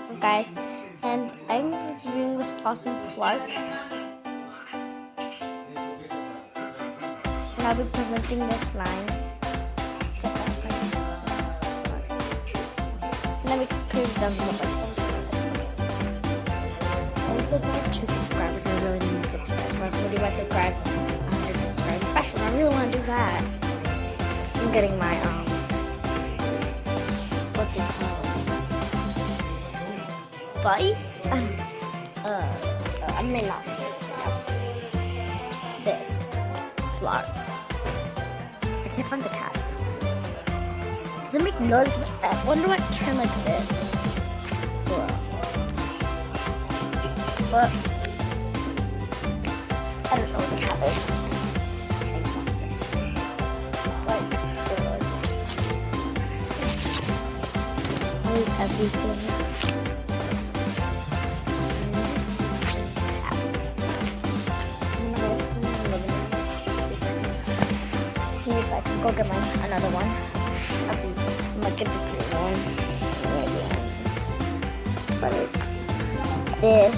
what's up guys, and I'm reviewing this awesome Flarp, and I'll be presenting this line. And I make this clear down the also got 2 subscribers. I really need to subscribe. What do you guys subscribe? 100 subscribers. Special. I really want to do that. I'm getting my what's it called? Putty? I may not be able to know. This Flarp. I can't find the cat. Does it make noise? I wonder what turn like this. But I don't know what the cat is. I lost it. Like, I lose everything. See if I can go get another one of these. I might get the green one. But it's this.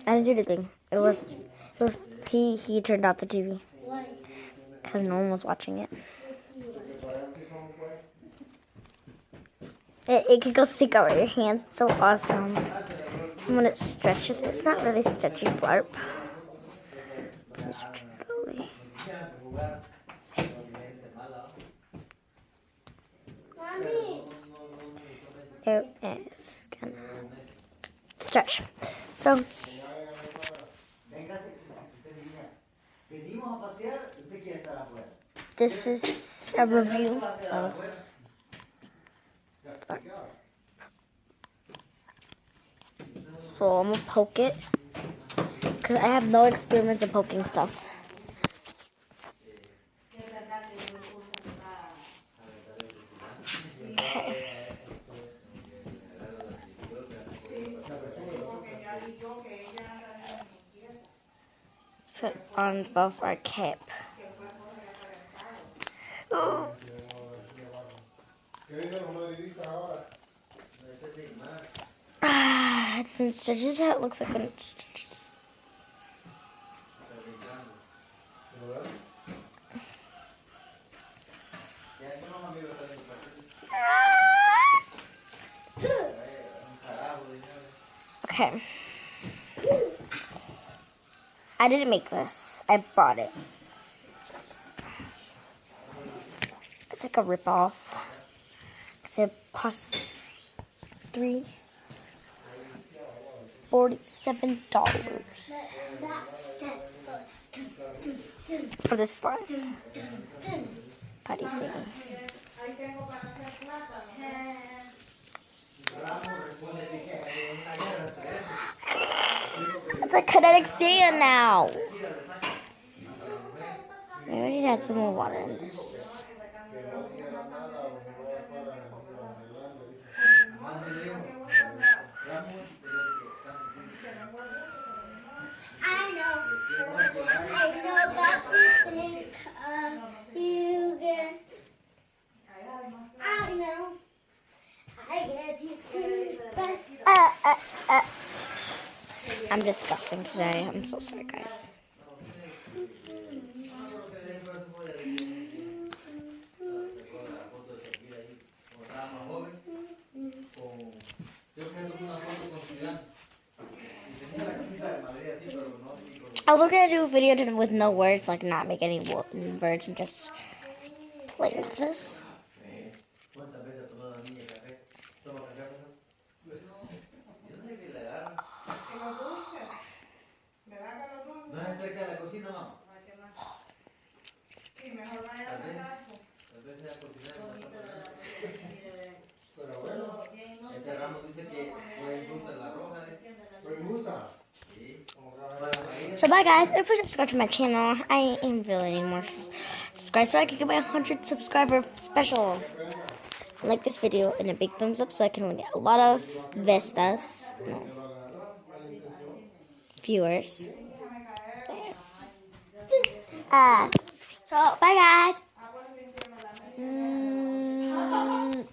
I didn't do anything. It was he turned off the TV. Why? Because no one was watching it. It can go stick out your hands. It's so awesome. And when it stretches, it's not really stretchy Flarp. It stretches slowly. There it is. Stretch. So this is a review of so I'm gonna poke it because I have no experience in poking stuff. Okay. Let's put on both our cap. Oh. It stretches how it looks like when it stretches. Okay. I didn't make this. I bought it. It's like a ripoff. It costs $47 for this slide. Putty thing. It's like kinetic sand now. I already had some more water in this. I know about to think of you again. I know. I get you back. I'm disgusting today. I'm so sorry, guys. I was gonna do a video with no words, like not make any words and just play with this. So bye guys, if you subscribe to my channel, I am really more subscribe so I can get my 100 subscriber special. Like this video and a big thumbs up so I can get a lot of viewers. So bye guys.